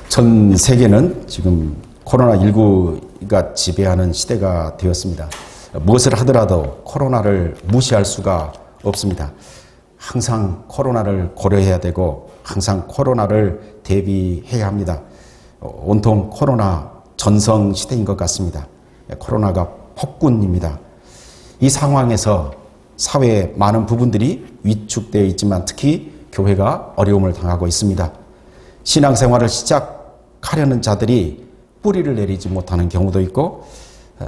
전 세계는 지금 코로나19가 지배하는 시대가 되었습니다. 무엇을 하더라도 코로나를 무시할 수가 없습니다. 항상 코로나를 고려해야 되고 항상 코로나를 대비해야 합니다. 온통 코로나 전성 시대인 것 같습니다. 코로나가 폭군입니다. 이 상황에서 사회의 많은 부분들이 위축되어 있지만 특히 교회가 어려움을 당하고 있습니다. 신앙생활을 시작하려는 자들이 뿌리를 내리지 못하는 경우도 있고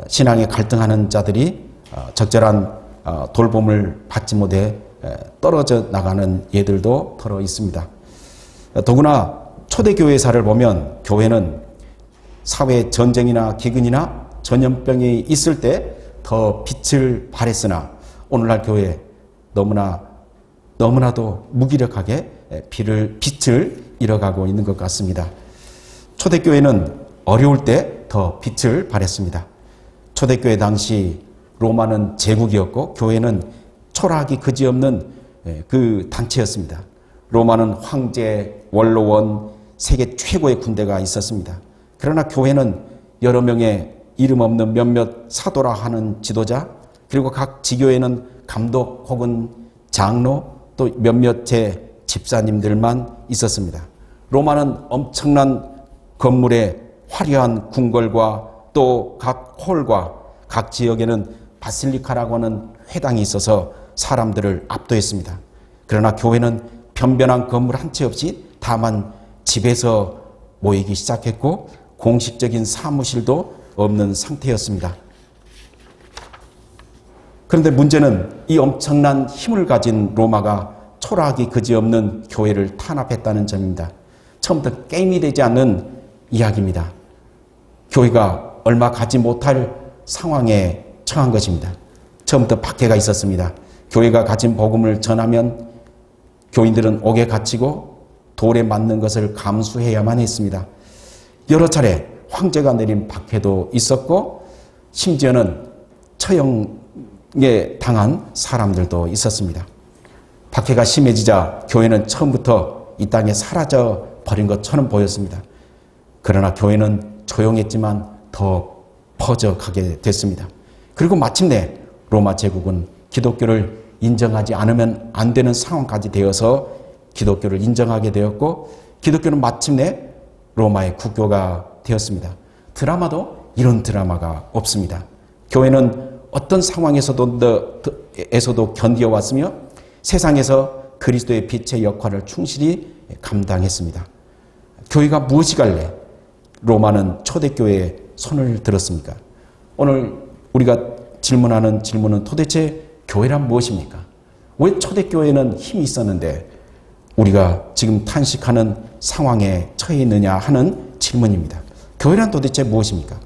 신앙에 갈등하는 자들이 적절한 돌봄을 받지 못해 떨어져 나가는 예들도 덜어 있습니다. 더구나 초대교회사를 보면 교회는 사회 전쟁이나 기근이나 전염병이 있을 때 더 빛을 발했으나 오늘날 교회 너무나도 무기력하게 빛을 잃어가고 있는 것 같습니다. 초대교회는 어려울 때 더 빛을 발했습니다. 초대교회 당시 로마는 제국이었고 교회는 초라하기 그지없는 그 단체였습니다. 로마는 황제, 원로원, 세계 최고의 군대가 있었습니다. 그러나 교회는 여러 명의 이름 없는 몇몇 사도라 하는 지도자, 그리고 각 지교회는 감독 혹은 장로, 또 몇몇의 집사님들만 있었습니다. 로마는 엄청난 건물에 화려한 궁궐과 또 각 홀과 각 지역에는 바실리카라고 하는 회당이 있어서 사람들을 압도했습니다. 그러나 교회는 변변한 건물 한 채 없이 다만 집에서 모이기 시작했고 공식적인 사무실도 없는 상태였습니다. 그런데 문제는 이 엄청난 힘을 가진 로마가 초라하기 그지없는 교회를 탄압했다는 점입니다. 처음부터 게임이 되지 않는 이야기입니다. 교회가 얼마 가지 못할 상황에 처한 것입니다. 처음부터 박해가 있었습니다. 교회가 가진 복음을 전하면 교인들은 옥에 갇히고 돌에 맞는 것을 감수해야만 했습니다. 여러 차례 황제가 내린 박해도 있었고 심지어는 처형에 당한 사람들도 있었습니다. 박해가 심해지자 교회는 처음부터 이 땅에 사라져 버린 것처럼 보였습니다. 그러나 교회는 조용했지만 더 퍼져가게 됐습니다. 그리고 마침내 로마 제국은 기독교를 인정하지 않으면 안 되는 상황까지 되어서 기독교를 인정하게 되었고 기독교는 마침내 로마의 국교가 되었습니다. 드라마도 이런 드라마가 없습니다. 교회는 어떤 상황에서도 견디어왔으며 세상에서 그리스도의 빛의 역할을 충실히 감당했습니다. 교회가 무엇이갈래 로마는 초대교회에 손을 들었습니까? 오늘 우리가 질문하는 질문은 도대체 교회란 무엇입니까? 왜 초대교회는 힘이 있었는데 우리가 지금 탄식하는 상황에 처해 있느냐 하는 질문입니다. 교회란 도대체 무엇입니까?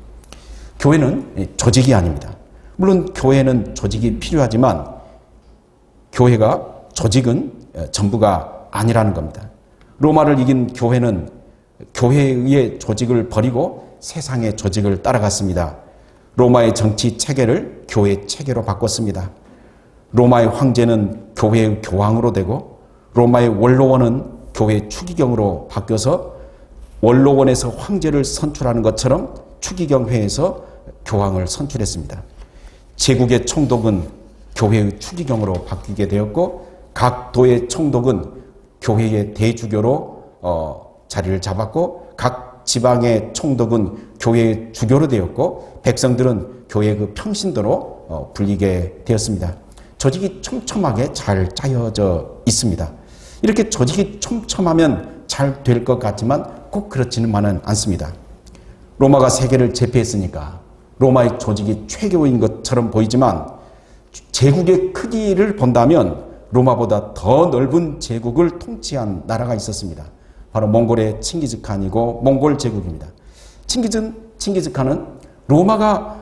교회는 조직이 아닙니다. 물론 교회는 조직이 필요하지만 조직은 전부가 아니라는 겁니다. 로마를 이긴 교회는 교회의 조직을 버리고 세상의 조직을 따라갔습니다. 로마의 정치 체계를 교회 체계로 바꿨습니다. 로마의 황제는 교회의 교황으로 되고 로마의 원로원은 교회의 추기경으로 바뀌어서 원로원에서 황제를 선출하는 것처럼 추기경회에서 교황을 선출했습니다. 제국의 총독은 교회의 추기경으로 바뀌게 되었고 각 도의 총독은 교회의 대주교로 자리를 잡았고 각 지방의 총독은 교회의 주교로 되었고 백성들은 교회의 그 평신도로 불리게 되었습니다. 조직이 촘촘하게 잘 짜여져 있습니다. 이렇게 조직이 촘촘하면 잘 될 것 같지만 꼭 그렇지는 않습니다. 로마가 세계를 제패했으니까 로마의 조직이 최고인 것처럼 보이지만 제국의 크기를 본다면 로마보다 더 넓은 제국을 통치한 나라가 있었습니다. 바로 몽골의 칭기즈칸이고 몽골 제국입니다. 칭기즈칸은 로마가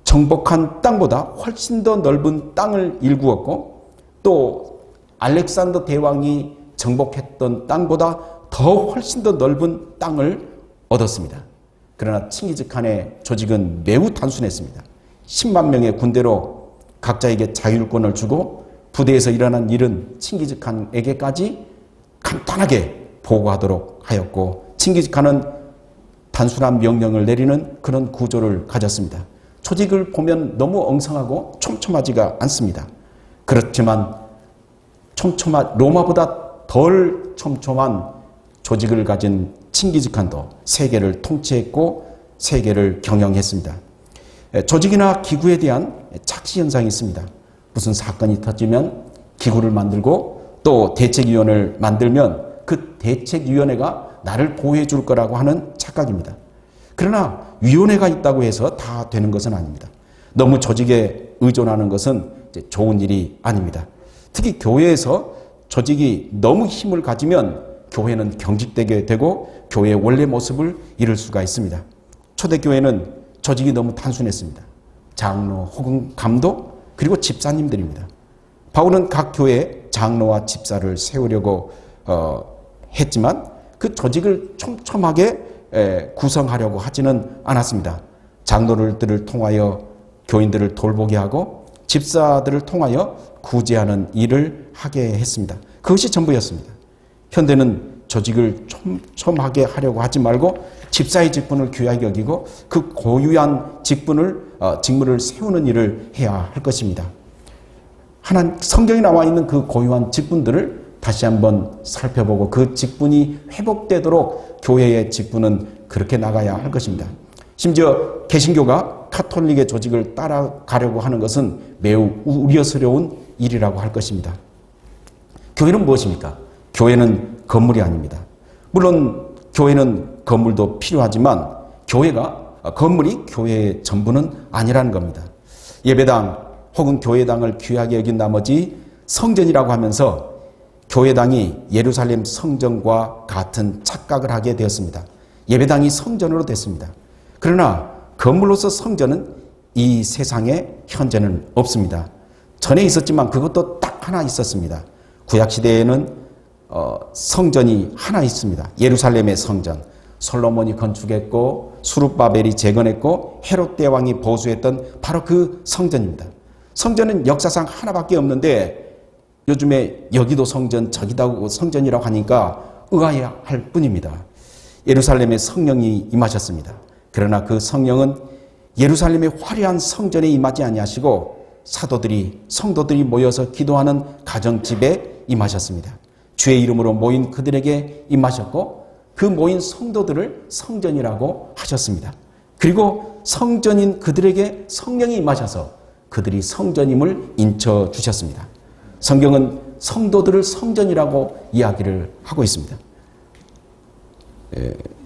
정복한 땅보다 훨씬 더 넓은 땅을 일구었고 또 알렉산더 대왕이 정복했던 땅보다 훨씬 더 넓은 땅을 얻었습니다. 그러나 칭기즈칸의 조직은 매우 단순했습니다. 10만 명의 군대로 각자에게 자율권을 주고 부대에서 일어난 일은 칭기즈칸에게까지 간단하게 보고하도록 하였고 칭기직하는 단순한 명령을 내리는 그런 구조를 가졌습니다. 조직을 보면 너무 엉성하고 촘촘하지가 않습니다. 그렇지만 로마보다 덜 촘촘한 조직을 가진 칭기즈칸도 세계를 통치했고 세계를 경영했습니다. 조직이나 기구에 대한 착시 현상이 있습니다. 무슨 사건이 터지면 기구를 만들고 또 대책위원회를 만들면 그 대책위원회가 나를 보호해 줄 거라고 하는 착각입니다. 그러나 위원회가 있다고 해서 다 되는 것은 아닙니다. 너무 조직에 의존하는 것은 좋은 일이 아닙니다. 특히 교회에서 조직이 너무 힘을 가지면 교회는 경직되게 되고 교회의 원래 모습을 잃을 수가 있습니다. 초대교회는 조직이 너무 단순했습니다. 장로 혹은 감독 그리고 집사님들입니다. 바울은 각 교회에 장로와 집사를 세우려고 했지만 그 조직을 촘촘하게 구성하려고 하지는 않았습니다. 장로들을 통하여 교인들을 돌보게 하고 집사들을 통하여 구제하는 일을 하게 했습니다. 그것이 전부였습니다. 현대는 조직을 촘촘하게 하려고 하지 말고 집사의 직분을 귀하게 여기고 그 고유한 직무를 세우는 일을 해야 할 것입니다. 성경에 나와 있는 그 고유한 직분들을 다시 한번 살펴보고 그 직분이 회복되도록 교회의 직분은 그렇게 나가야 할 것입니다. 심지어 개신교가 카톨릭의 조직을 따라가려고 하는 것은 매우 우려스러운 일이라고 할 것입니다. 교회는 무엇입니까? 교회는 건물이 아닙니다. 물론 교회는 건물도 필요하지만 건물이 교회의 전부는 아니라는 겁니다. 예배당 혹은 교회당을 귀하게 여긴 나머지 성전이라고 하면서 교회당이 예루살렘 성전과 같은 착각을 하게 되었습니다. 예배당이 성전으로 됐습니다. 그러나 건물로서 성전은 이 세상에 현재는 없습니다. 전에 있었지만 그것도 딱 하나 있었습니다. 구약시대에는 성전이 하나 있습니다. 예루살렘의 성전. 솔로몬이 건축했고 수룹바벨이 재건했고 헤롯 대왕이 보수했던 바로 그 성전입니다. 성전은 역사상 하나밖에 없는데 요즘에 여기도 성전 저기도 성전이라고 하니까 의아해할 뿐입니다. 예루살렘에 성령이 임하셨습니다. 그러나 그 성령은 예루살렘의 화려한 성전에 임하지 아니하시고 성도들이 모여서 기도하는 가정집에 임하셨습니다. 주의 이름으로 모인 그들에게 임하셨고 그 모인 성도들을 성전이라고 하셨습니다. 그리고 성전인 그들에게 성령이 임하셔서 그들이 성전임을 인쳐 주셨습니다. 성경은 성도들을 성전이라고 이야기를 하고 있습니다.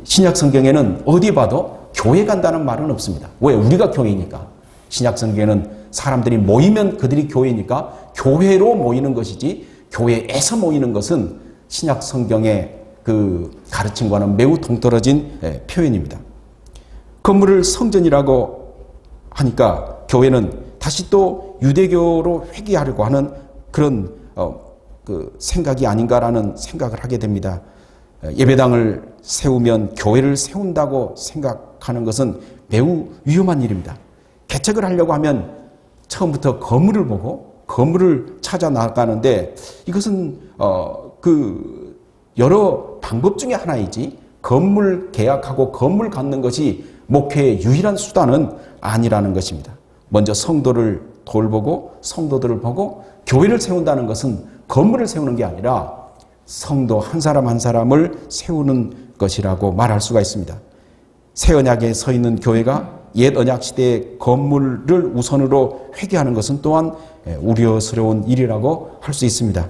신약 성경에는 어디 봐도 교회 간다는 말은 없습니다. 왜? 우리가 교회니까. 신약 성경에는 사람들이 모이면 그들이 교회니까 교회로 모이는 것이지 교회에서 모이는 것은 신약 성경의 그 가르침과는 매우 동떨어진 표현입니다. 건물을 성전이라고 하니까 교회는 다시 또 유대교로 회귀하려고 하는 그런 그 생각이 아닌가라는 생각을 하게 됩니다. 예배당을 세우면 교회를 세운다고 생각하는 것은 매우 위험한 일입니다. 개척을 하려고 하면 처음부터 건물을 보고 건물을 찾아 나가는데 이것은 그 여러 방법 중에 하나이지 건물 계약하고 건물 갖는 것이 목회의 유일한 수단은 아니라는 것입니다. 먼저 성도를 돌보고 성도들을 보고 교회를 세운다는 것은 건물을 세우는 게 아니라 성도 한 사람 한 사람을 세우는 것이라고 말할 수가 있습니다. 새 언약에 서 있는 교회가 옛 언약 시대의 건물을 우선으로 회개하는 것은 또한 우려스러운 일이라고 할 수 있습니다.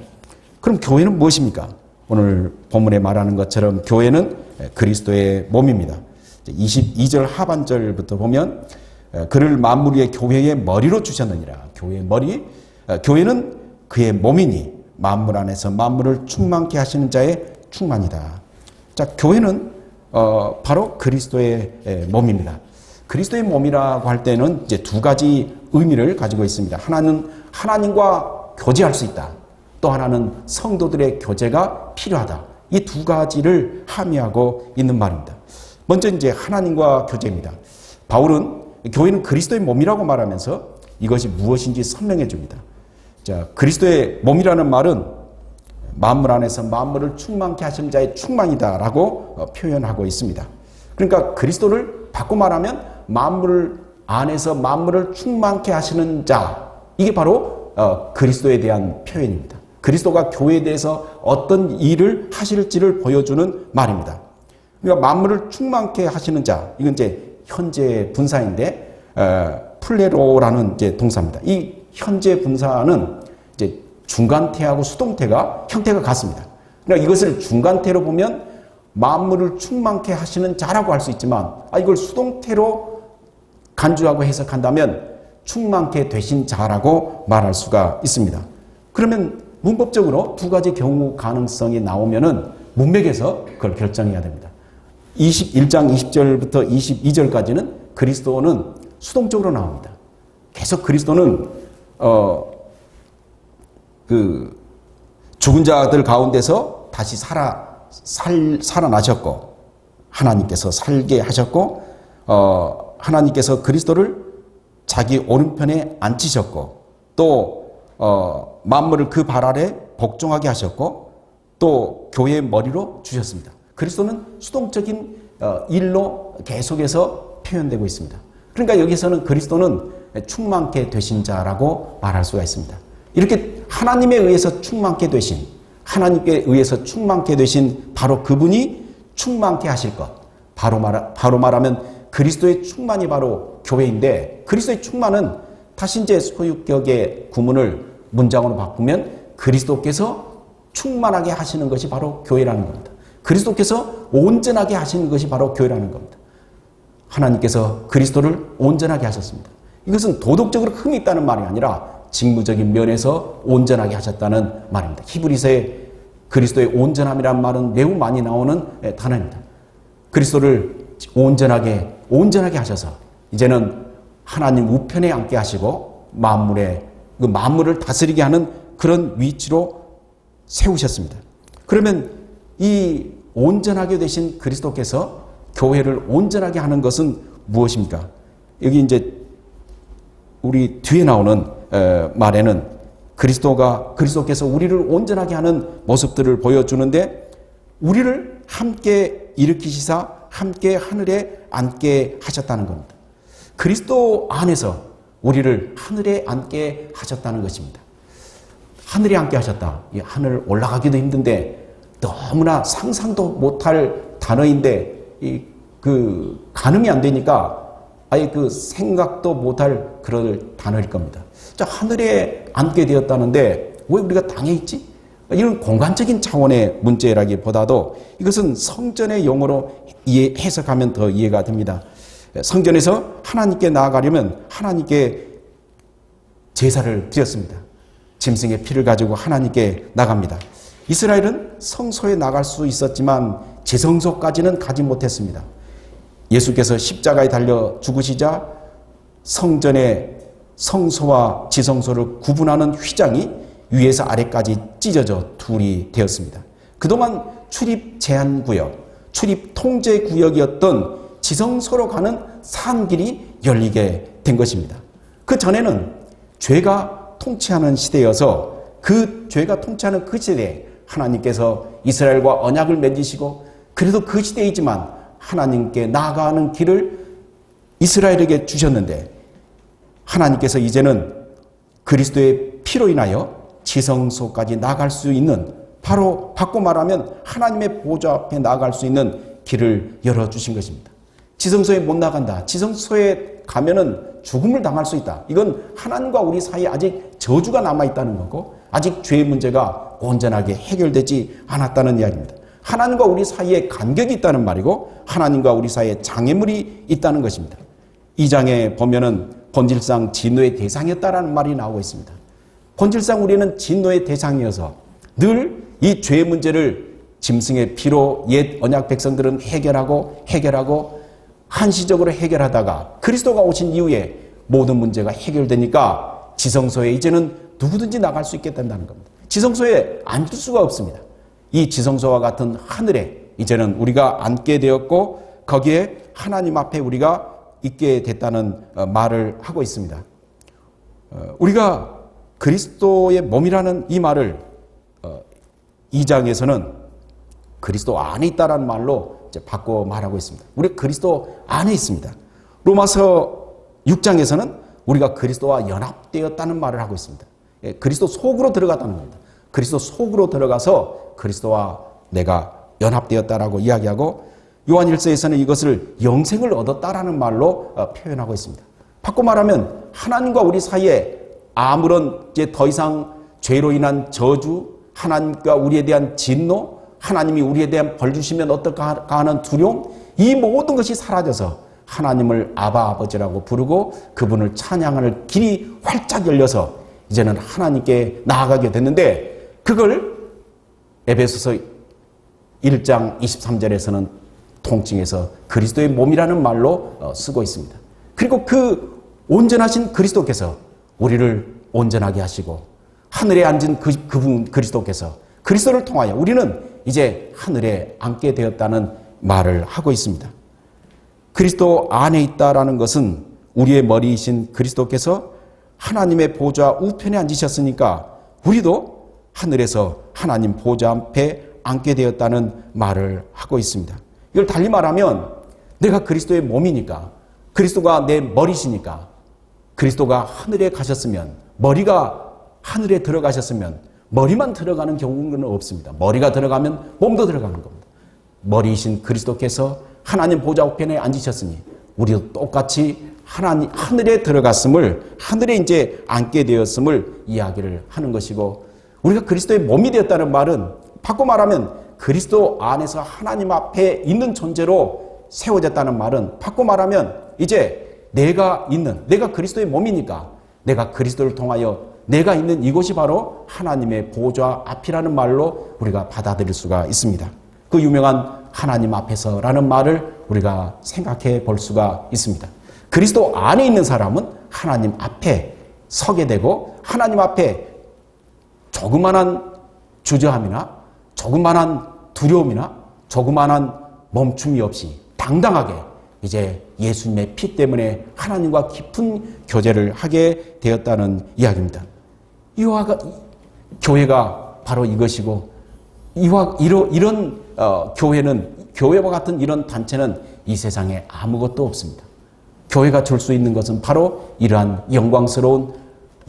그럼 교회는 무엇입니까? 오늘 본문에 말하는 것처럼 교회는 그리스도의 몸입니다. 22절 하반절부터 보면 그를 만물 위의 교회의 머리로 주셨느니라. 교회의 머리. 교회는 그의 몸이니 만물 안에서 만물을 충만케 하시는 자의 충만이다. 자, 교회는 바로 그리스도의 몸입니다. 그리스도의 몸이라고 할 때는 이제 두 가지 의미를 가지고 있습니다. 하나는 하나님과 교제할 수 있다. 또 하나는 성도들의 교제가 필요하다. 이 두 가지를 함의하고 있는 말입니다. 먼저 이제 하나님과 교제입니다. 바울은 교회는 그리스도의 몸이라고 말하면서 이것이 무엇인지 설명해 줍니다. 자, 그리스도의 몸이라는 말은 만물 안에서 만물을 충만케 하시는 자의 충만이다라고 표현하고 있습니다. 그러니까 그리스도를 바꿔 말하면 만물 안에서 만물을 충만케 하시는 자, 이게 바로 그리스도에 대한 표현입니다. 그리스도가 교회에 대해서 어떤 일을 하실지를 보여주는 말입니다. 그러니까 만물을 충만케 하시는 자, 이건 이제 현재 분사인데 플레로라는 이제 동사입니다. 이 현재 분사는 이제 중간태하고 수동태가 형태가 같습니다. 그러니까 이것을 중간태로 보면 만물을 충만케 하시는 자라고 할 수 있지만, 이걸 수동태로 간주하고 해석한다면 충만케 되신 자라고 말할 수가 있습니다. 그러면 문법적으로 두 가지 경우 가능성이 나오면은 문맥에서 그걸 결정해야 됩니다. 21장 20절부터 22절까지는 그리스도는 수동적으로 나옵니다. 계속 그리스도는 그 죽은 자들 가운데서 다시 살아나셨고, 하나님께서 살게 하셨고, 하나님께서 그리스도를 자기 오른편에 앉히셨고, 또 만물을 그 발 아래 복종하게 하셨고, 또 교회의 머리로 주셨습니다. 그리스도는 수동적인 일로 계속해서 표현되고 있습니다. 그러니까 여기서는 그리스도는 충만케 되신 자라고 말할 수가 있습니다. 이렇게 하나님에 의해서 충만케 되신, 하나님께 의해서 충만케 되신 바로 그분이 충만케 하실 것, 바로 말하면 그리스도의 충만이 바로 교회인데, 그리스도의 충만은 다시 이제 소유격의 구문을 문장으로 바꾸면 그리스도께서 충만하게 하시는 것이 바로 교회라는 겁니다. 그리스도께서 온전하게 하시는 것이 바로 교회라는 겁니다. 하나님께서 그리스도를 온전하게 하셨습니다. 이것은 도덕적으로 흠이 있다는 말이 아니라 직무적인 면에서 온전하게 하셨다는 말입니다. 히브리서에 그리스도의 온전함이란 말은 매우 많이 나오는 단어입니다. 그리스도를 온전하게 하셔서 이제는 하나님 우편에 앉게 하시고 만물을 다스리게 하는 그런 위치로 세우셨습니다. 그러면 이 온전하게 되신 그리스도께서 교회를 온전하게 하는 것은 무엇입니까? 여기 이제 우리 뒤에 나오는 말에는 그리스도께서 우리를 온전하게 하는 모습들을 보여주는데, 우리를 함께 일으키시사 함께 하늘에 앉게 하셨다는 겁니다. 그리스도 안에서 우리를 하늘에 앉게 하셨다는 것입니다. 하늘에 앉게 하셨다. 이 하늘 올라가기도 힘든데 너무나 상상도 못할 단어인데 가늠이 안 되니까 아예 그 생각도 못할 그런 단어일 겁니다. 자, 하늘에 앉게 되었다는데 왜 우리가 땅에 있지? 이런 공간적인 차원의 문제라기보다도 이것은 성전의 용어로 해석하면 더 이해가 됩니다. 성전에서 하나님께 나아가려면 하나님께 제사를 드렸습니다. 짐승의 피를 가지고 하나님께 나갑니다. 이스라엘은 성소에 나갈 수 있었지만 지성소까지는 가지 못했습니다. 예수께서 십자가에 달려 죽으시자 성전의 성소와 지성소를 구분하는 휘장이 위에서 아래까지 찢어져 둘이 되었습니다. 그동안 출입 제한구역, 출입 통제구역이었던 지성소로 가는 산길이 열리게 된 것입니다. 그 전에는 죄가 통치하는 시대여서 그 죄가 통치하는 그 시대에 하나님께서 이스라엘과 언약을 맺으시고, 그래도 그 시대이지만 하나님께 나아가는 길을 이스라엘에게 주셨는데, 하나님께서 이제는 그리스도의 피로 인하여 지성소까지 나아갈 수 있는, 바로 바꿔 말하면 하나님의 보좌 앞에 나아갈 수 있는 길을 열어주신 것입니다. 지성소에 못 나간다, 지성소에 가면은 죽음을 당할 수 있다, 이건 하나님과 우리 사이에 아직 저주가 남아있다는 거고, 아직 죄의 문제가 온전하게 해결되지 않았다는 이야기입니다. 하나님과 우리 사이에 간격이 있다는 말이고, 하나님과 우리 사이에 장애물이 있다는 것입니다. 이 장에 보면은 본질상 진노의 대상이었다라는 말이 나오고 있습니다. 본질상 우리는 진노의 대상이어서 늘 이 죄의 문제를 짐승의 피로 옛 언약 백성들은 해결하고 한시적으로 해결하다가 그리스도가 오신 이후에 모든 문제가 해결되니까 지성소에 이제는 누구든지 나갈 수 있게 된다는 겁니다. 지성소에 앉을 수가 없습니다. 이 지성소와 같은 하늘에 이제는 우리가 앉게 되었고, 거기에 하나님 앞에 우리가 있게 됐다는 말을 하고 있습니다. 우리가 그리스도의 몸이라는 이 말을 2장에서는 그리스도 안에 있다라는 말로 이제 바꿔 말하고 있습니다. 우리 그리스도 안에 있습니다. 로마서 6장에서는 우리가 그리스도와 연합되었다는 말을 하고 있습니다. 그리스도 속으로 들어갔다는 겁니다. 그리스도 속으로 들어가서 그리스도와 내가 연합되었다라고 이야기하고, 요한일서에서는 이것을 영생을 얻었다라는 말로 표현하고 있습니다. 바꿔 말하면 하나님과 우리 사이에 아무런 이제 더 이상 죄로 인한 저주, 하나님과 우리에 대한 진노, 하나님이 우리에 대한 벌 주시면 어떨까 하는 두려움, 이 모든 것이 사라져서 하나님을 아바 아버지라고 부르고 그분을 찬양하는 길이 활짝 열려서 이제는 하나님께 나아가게 됐는데, 그걸 에베소서 1장 23절에서는 통칭해서 그리스도의 몸이라는 말로 쓰고 있습니다. 그리고 그 온전하신 그리스도께서 우리를 온전하게 하시고 하늘에 앉은 그분 그리스도께서 그리스도를 통하여 우리는 이제 하늘에 앉게 되었다는 말을 하고 있습니다. 그리스도 안에 있다라는 것은 우리의 머리이신 그리스도께서 하나님의 보좌 우편에 앉으셨으니까 우리도 하늘에서 하나님 보좌 앞에 앉게 되었다는 말을 하고 있습니다. 이걸 달리 말하면 내가 그리스도의 몸이니까, 그리스도가 내 머리시니까, 그리스도가 하늘에 가셨으면, 머리가 하늘에 들어가셨으면 머리만 들어가는 경우는 없습니다. 머리가 들어가면 몸도 들어가는 겁니다. 머리이신 그리스도께서 하나님 보좌 우편에 앉으셨으니 우리도 똑같이 하늘에 들어갔음을, 하늘에 이제 앉게 되었음을 이야기를 하는 것이고, 우리가 그리스도의 몸이 되었다는 말은 바꿔 말하면 그리스도 안에서 하나님 앞에 있는 존재로 세워졌다는 말은, 바꿔 말하면 이제 내가 그리스도의 몸이니까 내가 그리스도를 통하여 내가 있는 이곳이 바로 하나님의 보좌 앞이라는 말로 우리가 받아들일 수가 있습니다. 그 유명한 하나님 앞에서라는 말을 우리가 생각해 볼 수가 있습니다. 그리스도 안에 있는 사람은 하나님 앞에 서게 되고, 하나님 앞에 조그만한 주저함이나 조그만한 두려움이나 조그만한 멈춤이 없이 당당하게 이제 예수님의 피 때문에 하나님과 깊은 교제를 하게 되었다는 이야기입니다. 교회가 바로 이것이고, 이런 교회와 같은 이런 단체는 이 세상에 아무것도 없습니다. 교회가 줄 수 있는 것은 바로 이러한 영광스러운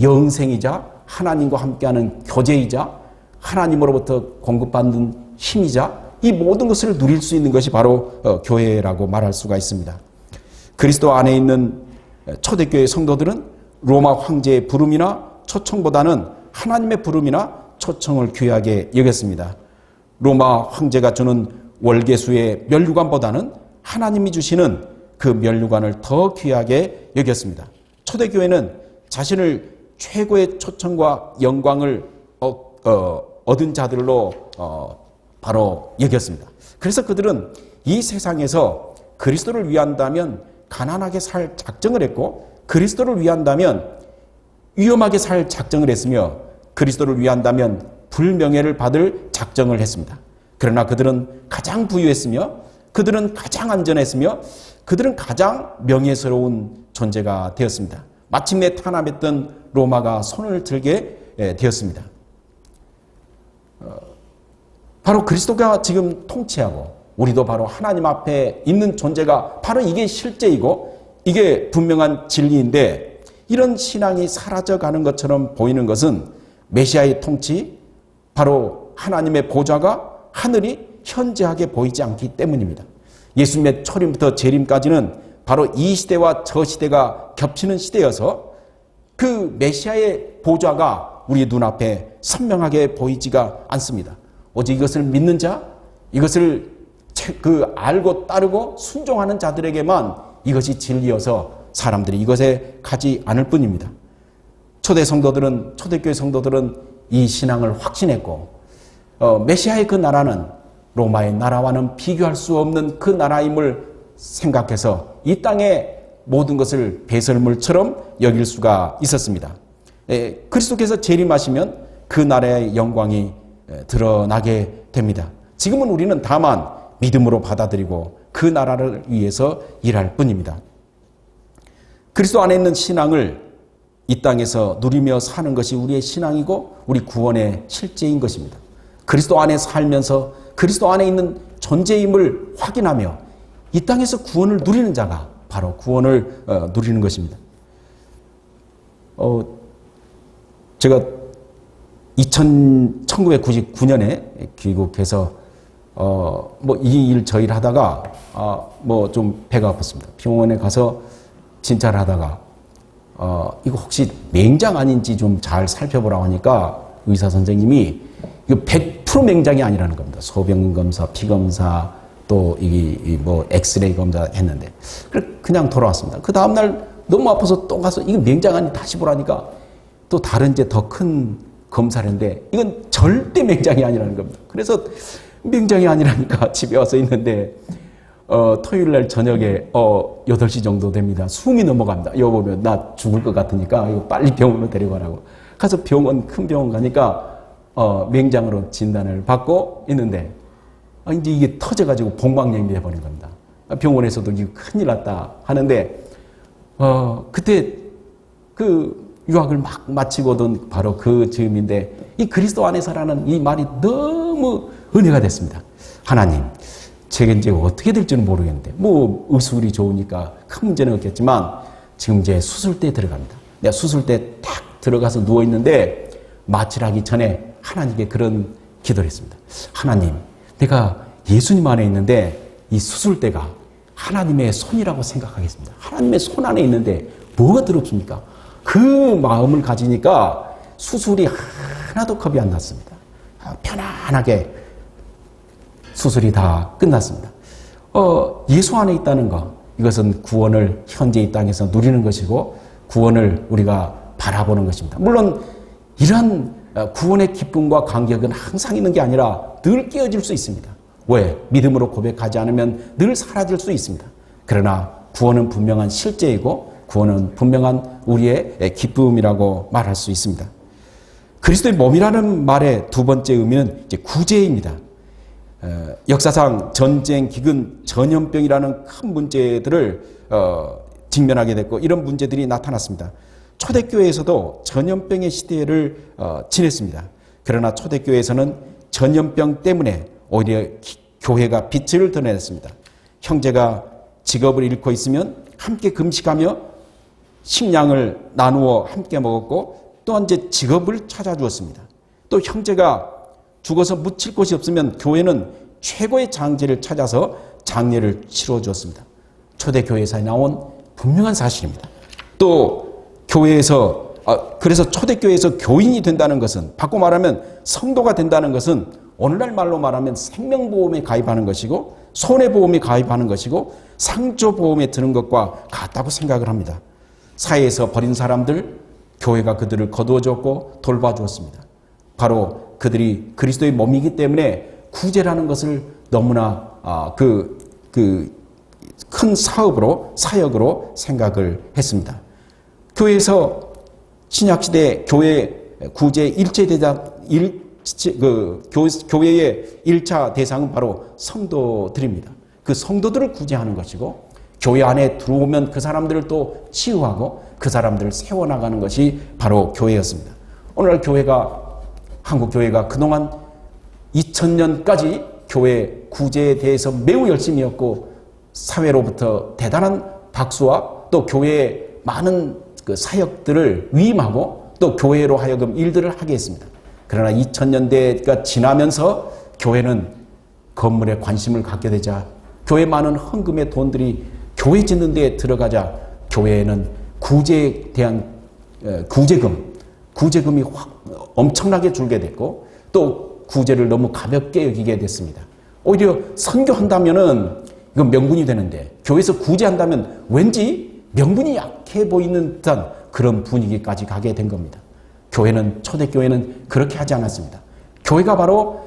영생이자 하나님과 함께하는 교제이자 하나님으로부터 공급받는 힘이자 이 모든 것을 누릴 수 있는 것이 바로 교회라고 말할 수가 있습니다. 그리스도 안에 있는 초대교회 성도들은 로마 황제의 부름이나 초청보다는 하나님의 부름이나 초청을 귀하게 여겼습니다. 로마 황제가 주는 월계수의 면류관보다는 하나님이 주시는 그 면류관을 더 귀하게 여겼습니다. 초대교회는 자신을 최고의 초청과 영광을 얻은 자들로 바로 여겼습니다. 그래서 그들은 이 세상에서 그리스도를 위한다면 가난하게 살 작정을 했고, 그리스도를 위한다면 위험하게 살 작정을 했으며, 그리스도를 위한다면 불명예를 받을 작정을 했습니다. 그러나 그들은 가장 부유했으며, 그들은 가장 안전했으며, 그들은 가장 명예스러운 존재가 되었습니다. 마침내 탄압했던 로마가 손을 들게 되었습니다. 바로 그리스도가 지금 통치하고 우리도 바로 하나님 앞에 있는 존재가 바로 이게 실제이고 이게 분명한 진리인데, 이런 신앙이 사라져가는 것처럼 보이는 것은 메시아의 통치, 바로 하나님의 보좌가 하늘이 현저하게 보이지 않기 때문입니다. 예수님의 초림부터 재림까지는 바로 이 시대와 저 시대가 겹치는 시대여서 그 메시아의 보좌가 우리 눈앞에 선명하게 보이지가 않습니다. 오직 이것을 믿는 자, 이것을 알고 따르고 순종하는 자들에게만 이것이 진리여서 사람들이 이것에 가지 않을 뿐입니다. 초대교회 성도들은 이 신앙을 확신했고, 메시아의 그 나라는 로마의 나라와는 비교할 수 없는 그 나라임을 생각해서 이 땅의 모든 것을 배설물처럼 여길 수가 있었습니다. 그리스도께서 재림하시면 그 나라의 영광이 드러나게 됩니다. 지금은 우리는 다만 믿음으로 받아들이고 그 나라를 위해서 일할 뿐입니다. 그리스도 안에 있는 신앙을 이 땅에서 누리며 사는 것이 우리의 신앙이고 우리 구원의 실제인 것입니다. 그리스도 안에 살면서 그리스도 안에 있는 존재임을 확인하며 이 땅에서 구원을 누리는 자가 바로 구원을 누리는 것입니다. 제가 1999년에 귀국해서 이 일 저 일 하다가 좀 배가 아팠습니다. 병원에 가서 진찰을 하다가 이거 혹시 맹장 아닌지 좀 잘 살펴보라고 하니까 의사 선생님이 이거 100% 맹장이 아니라는 겁니다. 소변 검사, 피 검사, 또 엑스레이 검사 했는데 그냥 돌아왔습니다. 그 다음 날 너무 아파서 또 가서 이거 맹장 아니 다시 보라니까 또 다른 이제 더 큰 검사를 했는데 이건 절대 맹장이 아니라는 겁니다. 그래서 맹장이 아니라니까 집에 와서 있는데 토요일 날 저녁에 8시 정도 됩니다. 숨이 넘어갑니다. 여보 보면 나 죽을 것 같으니까 이거 빨리 병원으로 데려가라고. 가서 큰 병원 가니까 맹장으로 진단을 받고 있는데 이제 이게 터져가지고 봉황염이 돼버린 겁니다. 병원에서도 이거 큰일 났다 하는데 그때 그 유학을 막 마치고든 바로 그 즈음인데 이 그리스도 안에서라는 이 말이 너무 은혜가 됐습니다. 하나님, 제가 이제 어떻게 될지는 모르겠는데 의술이 좋으니까 큰 문제는 없겠지만 지금 이제 수술대에 들어갑니다. 내가 수술대에 딱 들어가서 누워있는데 마취하기 전에 하나님께 그런 기도를 했습니다. 하나님, 내가 예수님 안에 있는데 이 수술대가 하나님의 손이라고 생각하겠습니다. 하나님의 손 안에 있는데 뭐가 더럽습니까? 그 마음을 가지니까 수술이 하나도 겁이 안 났습니다. 편안하게 수술이 다 끝났습니다. 예수 안에 있다는 것, 이것은 구원을 현재 이 땅에서 누리는 것이고 구원을 우리가 바라보는 것입니다. 물론 이러한 구원의 기쁨과 감격은 항상 있는 게 아니라 늘 깨어질 수 있습니다. 왜? 믿음으로 고백하지 않으면 늘 사라질 수 있습니다. 그러나 구원은 분명한 실제이고 구원은 분명한 우리의 기쁨이라고 말할 수 있습니다. 그리스도의 몸이라는 말의 두 번째 의미는 이제 구제입니다. 역사상 전쟁, 기근, 전염병이라는 큰 문제들을 직면하게 됐고 이런 문제들이 나타났습니다. 초대교회에서도 전염병의 시대를 지냈습니다. 그러나 초대교회에서는 전염병 때문에 오히려 교회가 빛을 드러냈습니다. 형제가 직업을 잃고 있으면 함께 금식하며 식량을 나누어 함께 먹었고 또한 이제 직업을 찾아주었습니다. 또 형제가 죽어서 묻힐 곳이 없으면 교회는 최고의 장제를 찾아서 장례를 치러주었습니다. 초대교회에서 나온 분명한 사실입니다. 또 교회에서 그래서 초대교회에서 교인이 된다는 것은 바꿔 말하면 성도가 된다는 것은 오늘날 말로 말하면 생명보험에 가입하는 것이고 손해보험에 가입하는 것이고 상조보험에 드는 것과 같다고 생각을 합니다. 사회에서 버린 사람들 교회가 그들을 거두어줬고 돌봐주었습니다. 바로 그들이 그리스도의 몸이기 때문에 구제라는 것을 너무나 큰 사역으로 생각을 했습니다. 교회에서 신약시대 교회 구제 교회의 1차 대상은 바로 성도들입니다. 그 성도들을 구제하는 것이고 교회 안에 들어오면 그 사람들을 또 치유하고 그 사람들을 세워나가는 것이 바로 교회였습니다. 오늘날 한국 교회가 그동안 2000년까지 교회 구제에 대해서 매우 열심히 했고 사회로부터 대단한 박수와 또 교회의 많은 그 사역들을 위임하고 또 교회로 하여금 일들을 하게 했습니다. 그러나 2000년대가 지나면서 교회는 건물에 관심을 갖게 되자 교회 많은 헌금의 돈들이 교회 짓는 데에 들어가자 교회에는 구제에 대한 구제금이 엄청나게 줄게 됐고 또 구제를 너무 가볍게 여기게 됐습니다. 오히려 선교한다면은 이건 명분이 되는데 교회에서 구제한다면 왠지 명분이 약해 보이는 듯한 그런 분위기까지 가게 된 겁니다. 초대교회는 그렇게 하지 않았습니다. 교회가 바로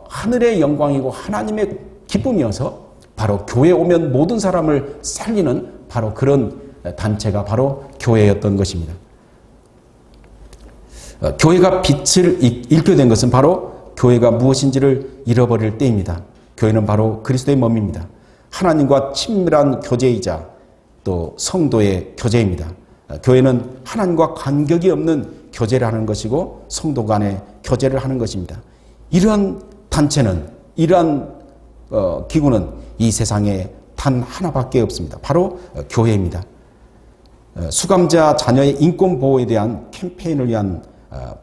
하늘의 영광이고 하나님의 기쁨이어서 바로 교회에 오면 모든 사람을 살리는 바로 그런 단체가 바로 교회였던 것입니다. 교회가 빛을 잃게 된 것은 바로 교회가 무엇인지를 잃어버릴 때입니다. 교회는 바로 그리스도의 몸입니다. 하나님과 친밀한 교제이자 또 성도의 교제입니다. 교회는 하나님과 간격이 없는 교제를 하는 것이고 성도 간의 교제를 하는 것입니다. 이러한 단체는, 이러한 기구는 이 세상에 단 하나밖에 없습니다. 바로 교회입니다. 수감자 자녀의 인권 보호에 대한 캠페인을 위한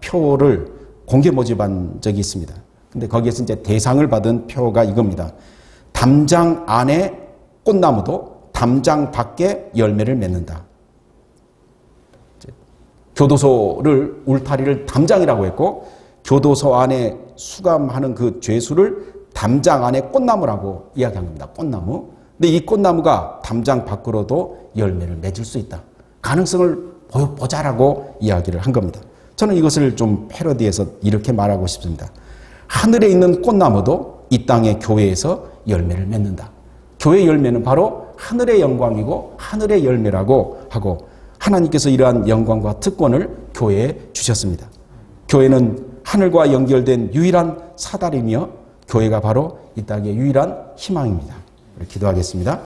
표를 공개 모집한 적이 있습니다. 근데 거기에서 이제 대상을 받은 표가 이겁니다. 담장 안에 꽃나무도 담장 밖에 열매를 맺는다. 교도소를 울타리를 담장이라고 했고, 교도소 안에 수감하는 그 죄수를 담장 안에 꽃나무라고 이야기한 겁니다. 꽃나무. 근데 이 꽃나무가 담장 밖으로도 열매를 맺을 수 있다. 가능성을 보여보자라고 이야기를 한 겁니다. 저는 이것을 좀 패러디해서 이렇게 말하고 싶습니다. 하늘에 있는 꽃나무도 이 땅의 교회에서 열매를 맺는다. 교회 열매는 바로 하늘의 영광이고 하늘의 열매라고 하고, 하나님께서 이러한 영광과 특권을 교회에 주셨습니다. 교회는 하늘과 연결된 유일한 사다리며 교회가 바로 이 땅의 유일한 희망입니다. 기도하겠습니다.